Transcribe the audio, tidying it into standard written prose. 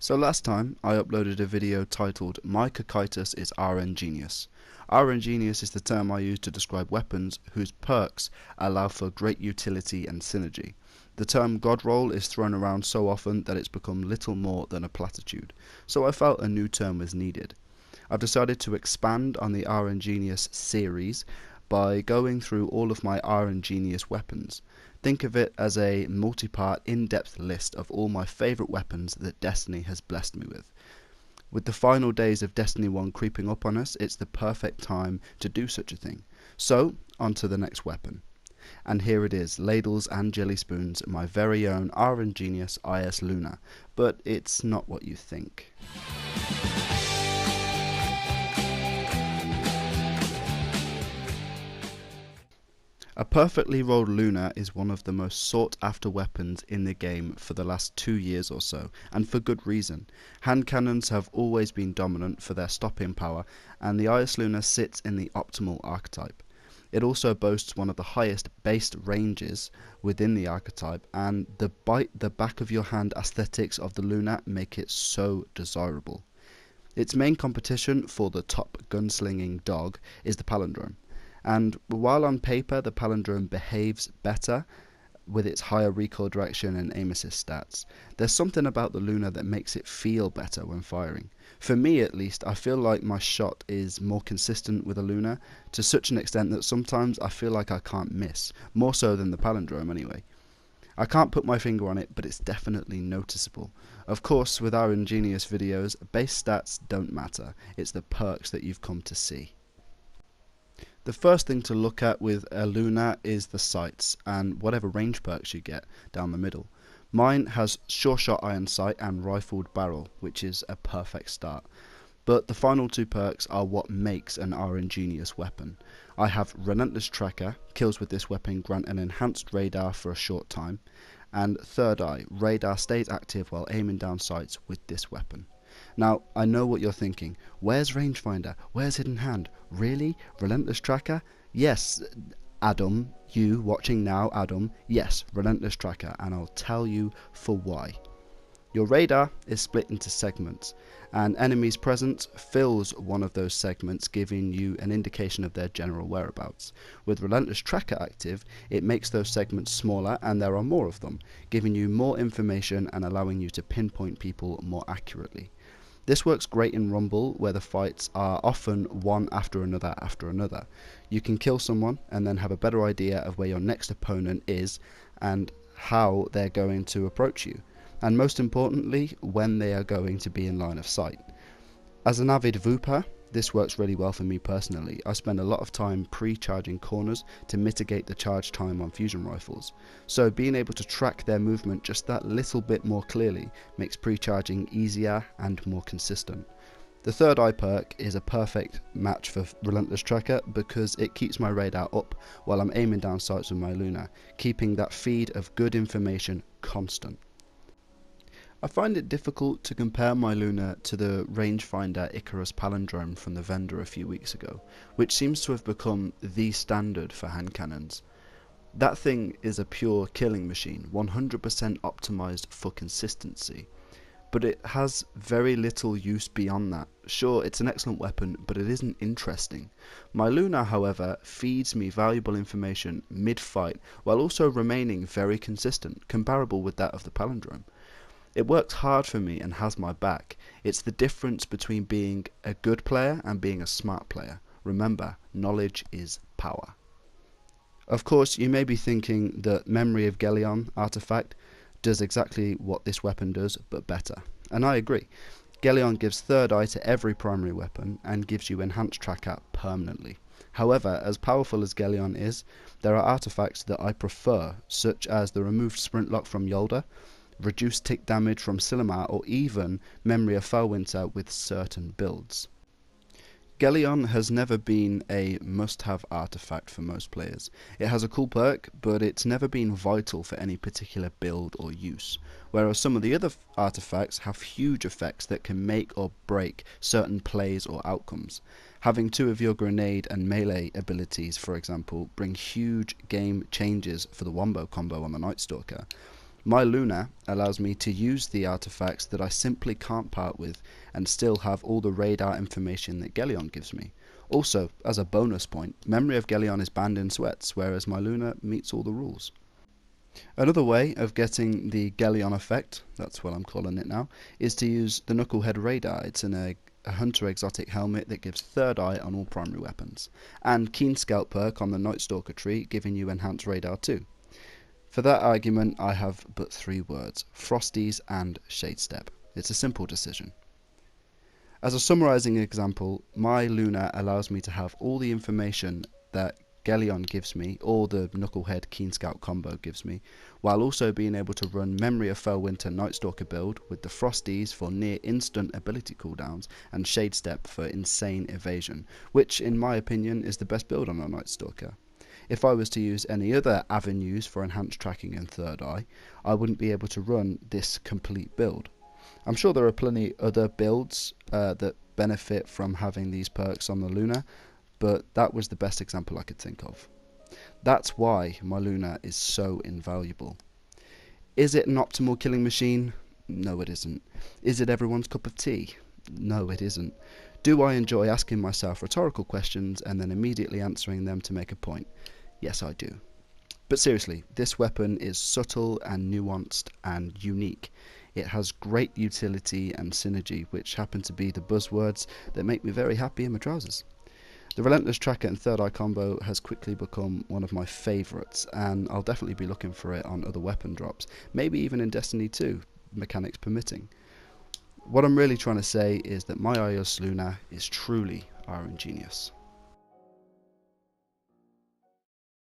So last time I uploaded a video titled My Cocytus is RNGenius. RNGenius is the term I use to describe weapons whose perks allow for great utility and synergy. The term God Roll is thrown around so often that it's become little more than a platitude, so I felt a new term was needed. I've decided to expand on the RNGenius series by going through all of my RNGenius weapons. Think of it as a multi-part, in-depth list of all my favourite weapons that Destiny has blessed me with. With the final days of Destiny 1 creeping up on us, it's the perfect time to do such a thing. So, on to the next weapon. And here it is, ladles and jelly spoons, my very own RNGenius Eyasluna. But it's not what you think. A perfectly rolled Luna is one of the most sought after weapons in the game for the last 2 years or so, and for good reason. Hand cannons have always been dominant for their stopping power, and the Eyasluna sits in the optimal archetype. It also boasts one of the highest based ranges within the archetype, and the bite the back of your hand aesthetics of the Luna make it so desirable. Its main competition for the top gunslinging dog is the Palindrome. And while on paper the Palindrome behaves better with its higher recoil direction and aim assist stats, there's something about the Luna that makes it feel better when firing. For me at least, I feel like my shot is more consistent with a Luna, to such an extent that sometimes I feel like I can't miss, more so than the Palindrome anyway. I can't put my finger on it, but it's definitely noticeable. Of course, with our ingenious videos, base stats don't matter, it's the perks that you've come to see. The first thing to look at with a Luna is the sights and whatever range perks you get down the middle. Mine has sure shot iron sight and rifled barrel, which is a perfect start. But the final two perks are what makes an RNGenius weapon. I have Relentless Tracker, kills with this weapon grant an enhanced radar for a short time, and Third Eye, radar stays active while aiming down sights with this weapon. Now, I know what you're thinking. Where's Rangefinder? Where's Hidden Hand? Really? Relentless Tracker? Yes, Adam, you watching now, Adam, yes, Relentless Tracker, and I'll tell you for why. Your radar is split into segments, and enemy's presence fills one of those segments, giving you an indication of their general whereabouts. With Relentless Tracker active, it makes those segments smaller and there are more of them, giving you more information and allowing you to pinpoint people more accurately. This works great in Rumble, where the fights are often one after another. You can kill someone and then have a better idea of where your next opponent is and how they're going to approach you, and most importantly, when they are going to be in line of sight. As an avid VUPer, this works really well for me personally. I spend a lot of time pre-charging corners to mitigate the charge time on fusion rifles, so being able to track their movement just that little bit more clearly makes pre-charging easier and more consistent. The Third Eye perk is a perfect match for Relentless Tracker because it keeps my radar up while I'm aiming down sights with my Luna, keeping that feed of good information constant. I find it difficult to compare my Luna to the Rangefinder Icarus Palindrome from the vendor a few weeks ago, which seems to have become the standard for hand cannons. That thing is a pure killing machine, 100% optimized for consistency, but it has very little use beyond that. Sure, it's an excellent weapon, but it isn't interesting. My Luna, however, feeds me valuable information mid-fight while also remaining very consistent, comparable with that of the Palindrome. It works hard for me and has my back. It's the difference between being a good player and being a smart player. Remember, knowledge is power. Of course, you may be thinking that Memory of Gelion artifact does exactly what this weapon does, but better. And I agree. Gelion gives Third Eye to every primary weapon and gives you Enhanced Tracker permanently. However, as powerful as Gelion is, there are artifacts that I prefer, such as the removed sprint lock from Yolda, reduced tick damage from Silumar, or even Memory of Felwinter with certain builds. Gelion has never been a must-have artifact for most players. It has a cool perk, but it's never been vital for any particular build or use, whereas some of the other artifacts have huge effects that can make or break certain plays or outcomes. Having two of your grenade and melee abilities, for example, bring huge game changes for the Wombo combo on the Night Stalker, My Luna allows me to use the artifacts that I simply can't part with and still have all the radar information that Gelion gives me. Also, as a bonus point, memory of Gelion is banned in sweats, whereas my Luna meets all the rules. Another way of getting the Gelion effect, that's what I'm calling it now, is to use the Knucklehead Radar. It's a hunter exotic helmet that gives third eye on all primary weapons, and Keen Scout perk on the Night Stalker tree, giving you enhanced radar too. For that argument, I have but 3 words: Frosties and Shadestep. It's a simple decision. As a summarizing example, my Luna allows me to have all the information that Gelion gives me, or the Knucklehead Keen Scout combo gives me, while also being able to run Memory of Felwinter Nightstalker build with the Frosties for near instant ability cooldowns and Shadestep for insane evasion, which in my opinion is the best build on a Nightstalker. If I was to use any other avenues for enhanced tracking and third eye, I wouldn't be able to run this complete build. I'm sure there are plenty other builds that benefit from having these perks on the Luna, but that was the best example I could think of. That's why my Luna is so invaluable. Is it an optimal killing machine? No, it isn't. Is it everyone's cup of tea? No, it isn't. Do I enjoy asking myself rhetorical questions and then immediately answering them to make a point? Yes, I do. But seriously, this weapon is subtle and nuanced and unique. It has great utility and synergy, which happen to be the buzzwords that make me very happy in my trousers. The Relentless Tracker and Third Eye combo has quickly become one of my favourites, and I'll definitely be looking for it on other weapon drops, maybe even in Destiny 2, mechanics permitting. What I'm really trying to say is that my Eyasluna is truly RNGenius.